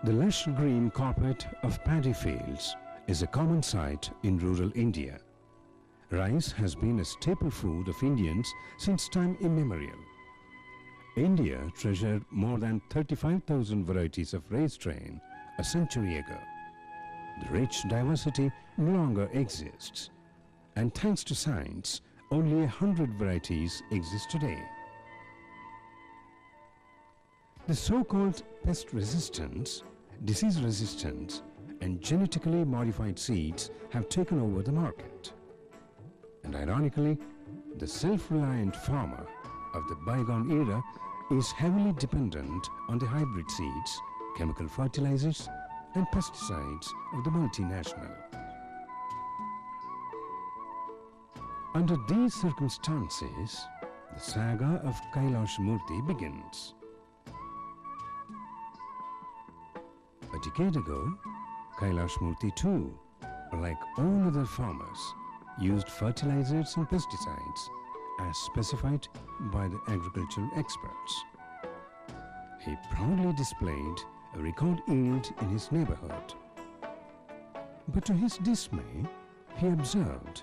The lush green carpet of paddy fields is a common sight in rural India. Rice has been a staple food of Indians since time immemorial. India treasured more than 35,000 varieties of rice grain a century ago. The rich diversity no longer exists, and thanks to science, only 100 varieties exist today. The so-called pest resistance, disease resistance, and genetically modified seeds have taken over the market. And ironically, the self-reliant farmer of the bygone era is heavily dependent on the hybrid seeds, chemical fertilizers, and pesticides of the multinational. Under these circumstances, the saga of Kailash Murthy begins. A decade ago, Kailash Murthy too, like all other farmers, used fertilizers and pesticides as specified by the agricultural experts. He proudly displayed a record yield in his neighborhood. But to his dismay, he observed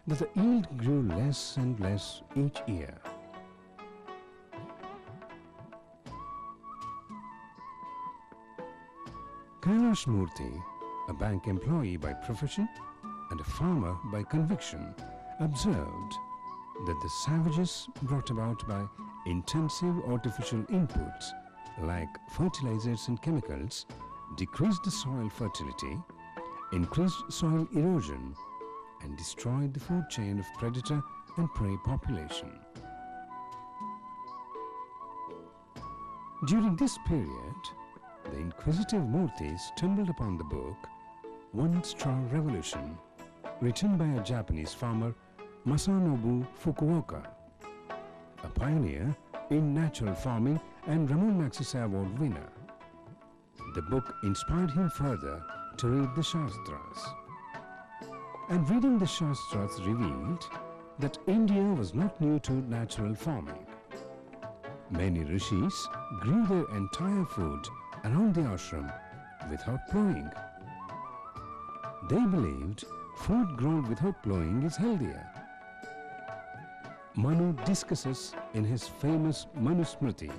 that the yield grew less and less each year. Kailash Murthy, a bank employee by profession and a farmer by conviction, observed that the savages brought about by intensive artificial inputs like fertilizers and chemicals decreased the soil fertility, increased soil erosion, and destroyed the food chain of predator and prey population. During this period, the inquisitive Murthy stumbled upon the book One Straw Revolution, written by a Japanese farmer, Masanobu Fukuoka, a pioneer in natural farming and Ramon Magsaysay Award winner. The book inspired him further to read the Shastras. And reading the Shastras revealed that India was not new to natural farming. Many rishis grew their entire food around the ashram without plowing. They believed food grown without plowing is healthier. Manu discusses in his famous Manusmriti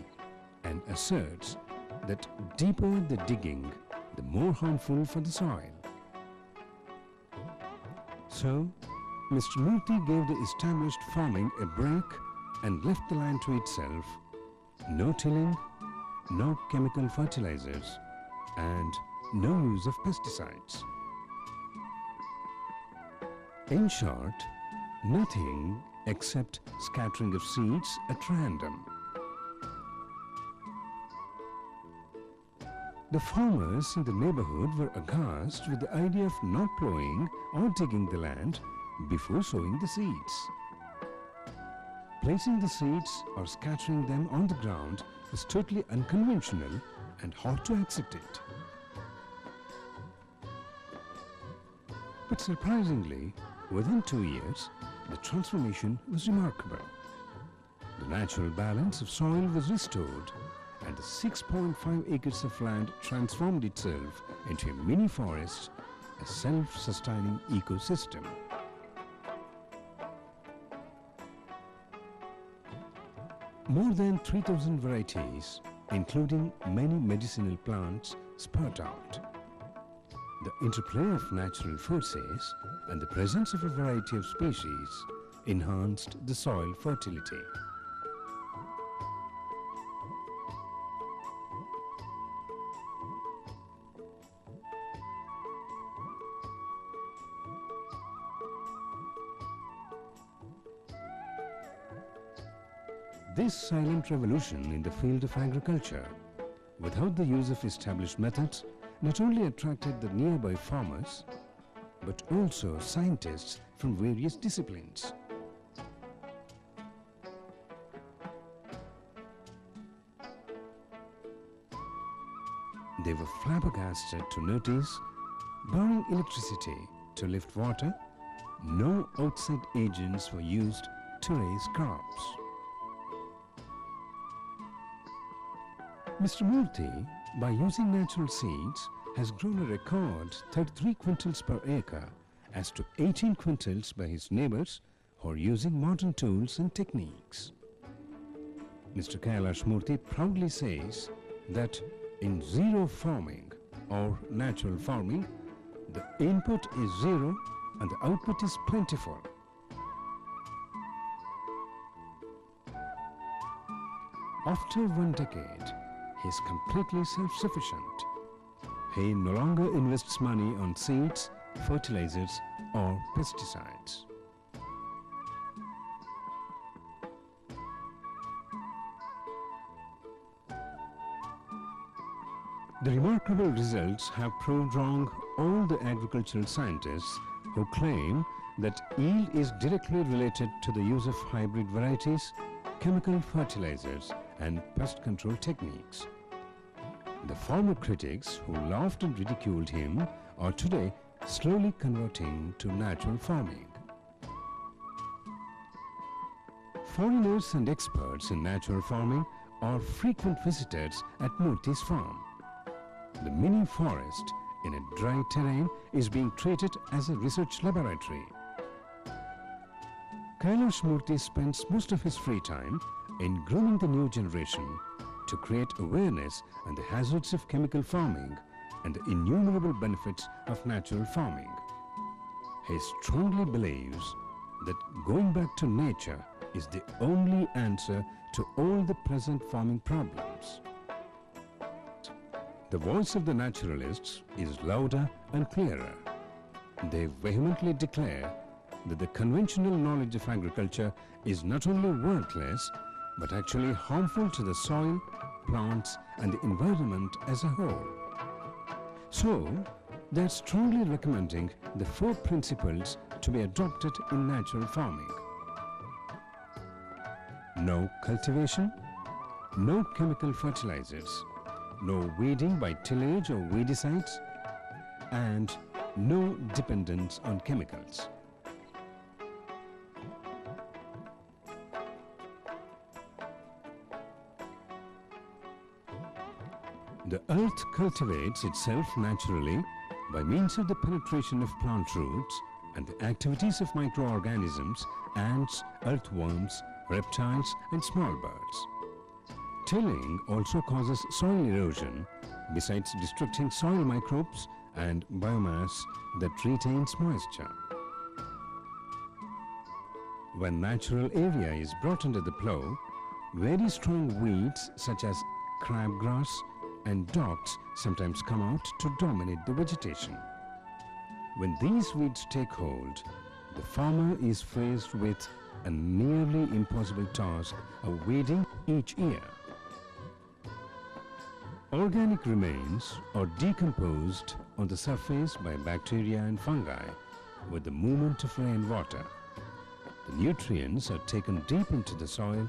and asserts that deeper the digging, the more harmful for the soil. So, Mr. Murthy gave the established farming a break and left the land to itself. No tilling, no chemical fertilizers, and no use of pesticides. In short, nothing except scattering of seeds at random. The farmers in the neighborhood were aghast with the idea of not plowing or digging the land before sowing the seeds. Placing the seeds or scattering them on the ground is totally unconventional and hard to accept it. But surprisingly, within 2 years, the transformation was remarkable. The natural balance of soil was restored, and the 6.5 acres of land transformed itself into a mini forest, a self-sustaining ecosystem. More than 3,000 varieties, including many medicinal plants, spurt out. The interplay of natural forces and the presence of a variety of species enhanced the soil fertility. This silent revolution in the field of agriculture, without the use of established methods, not only attracted the nearby farmers, but also scientists from various disciplines. They were flabbergasted to notice, barring electricity to lift water, no outside agents were used to raise crops. Mr. Murthy by using natural seeds, has grown a record 33 quintals per acre as to 18 quintals by his neighbors who are using modern tools and techniques. Mr. Kailash Murthy proudly says that in zero farming or natural farming, the input is zero and the output is plentiful. After 1 decade, he is completely self-sufficient. He no longer invests money on seeds, fertilizers or pesticides. The remarkable results have proved wrong all the agricultural scientists who claim that yield is directly related to the use of hybrid varieties, chemical fertilizers and pest control techniques. The former critics who laughed and ridiculed him are today slowly converting to natural farming. Foreigners and experts in natural farming are frequent visitors at Murthy's farm. The mini forest in a dry terrain is being treated as a research laboratory. Kailash Murthy spends most of his free time in grooming the new generation to create awareness on the hazards of chemical farming and the innumerable benefits of natural farming. He strongly believes that going back to nature is the only answer to all the present farming problems. The voice of the naturalists is louder and clearer. They vehemently declare that the conventional knowledge of agriculture is not only worthless, but actually harmful to the soil, plants and the environment as a whole. So, they are strongly recommending the 4 principles to be adopted in natural farming. No cultivation, no chemical fertilizers, no weeding by tillage or weedicides, and no dependence on chemicals. The earth cultivates itself naturally by means of the penetration of plant roots and the activities of microorganisms, ants, earthworms, reptiles and small birds. Tilling also causes soil erosion, besides destructing soil microbes and biomass that retains moisture. When natural area is brought under the plough, very strong weeds such as crabgrass and docks sometimes come out to dominate the vegetation. When these weeds take hold, the farmer is faced with a nearly impossible task of weeding each year. Organic remains are decomposed on the surface by bacteria and fungi with the movement of rainwater. The nutrients are taken deep into the soil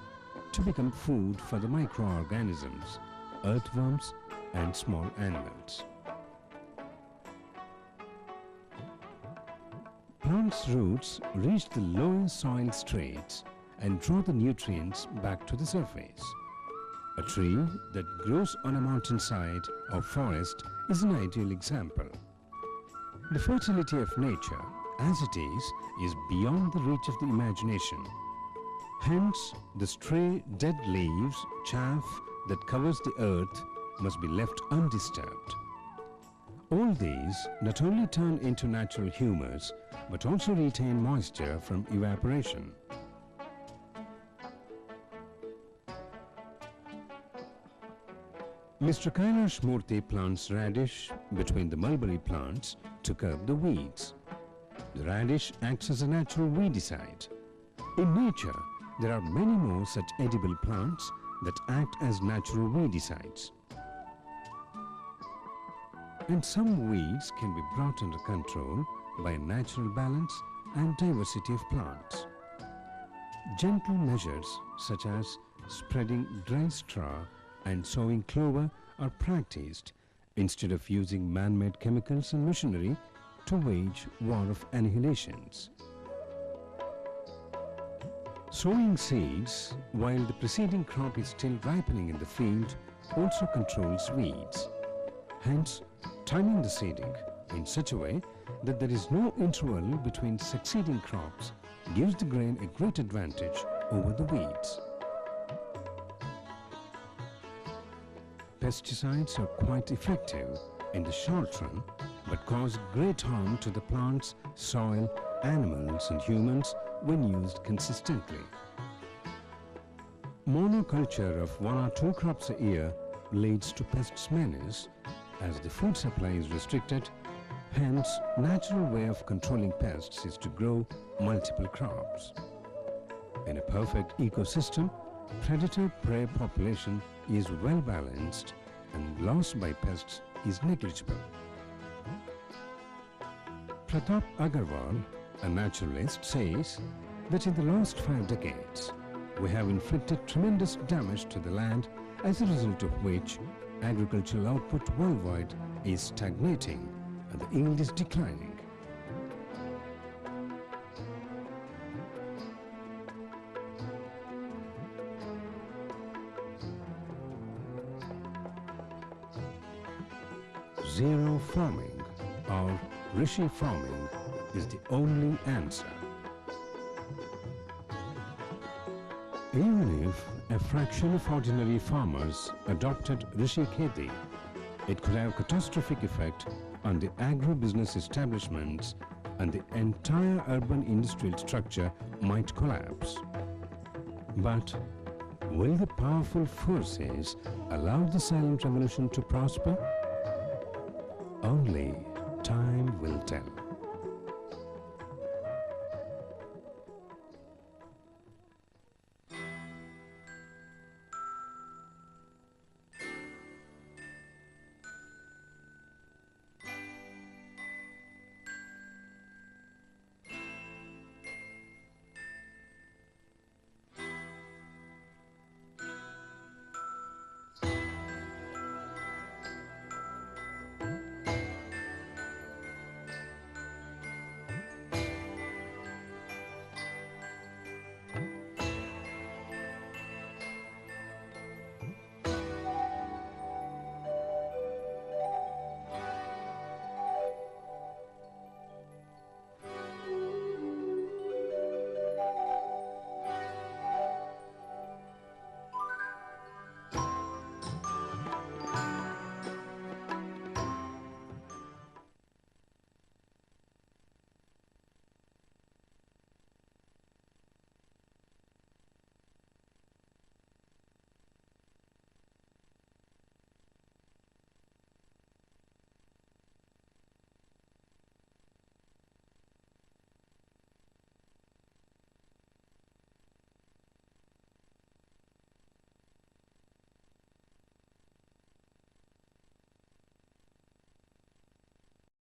to become food for the microorganisms, earthworms and small animals. Plants' roots reach the lower soil strates and draw the nutrients back to the surface. A tree that grows on a mountainside or forest is an ideal example. The fertility of nature, as it is beyond the reach of the imagination. Hence, the stray dead leaves, chaff that covers the earth must be left undisturbed. All these not only turn into natural humus, but also retain moisture from evaporation. Mr. Kailash Murthy plants radish between the mulberry plants to curb the weeds. The radish acts as a natural weedicide. In nature, there are many more such edible plants that act as natural weedicides. And some weeds can be brought under control by natural balance and diversity of plants. Gentle measures such as spreading dry straw and sowing clover are practiced instead of using man-made chemicals and machinery to wage war of annihilations. Sowing seeds while the preceding crop is still ripening in the field also controls weeds. Hence, timing the seeding in such a way that there is no interval between succeeding crops gives the grain a great advantage over the weeds. Pesticides are quite effective in the short run but cause great harm to the plants, soil, animals and humans when used consistently. Monoculture of 1 or 2 crops a year leads to pests menace as the food supply is restricted. Hence, natural way of controlling pests is to grow multiple crops. In a perfect ecosystem, predator-prey population is well balanced and loss by pests is negligible. Pratap Agarwal, a naturalist, says that in the last 5 decades, we have inflicted tremendous damage to the land, as a result of which agricultural output worldwide is stagnating and the yield is declining. Zero farming or Rishi farming is the only answer. Even if a fraction of ordinary farmers adopted Rishi Kheti, it could have catastrophic effect on the agro-business establishments and the entire urban industrial structure might collapse. But will the powerful forces allow the silent revolution to prosper? Only time will tell.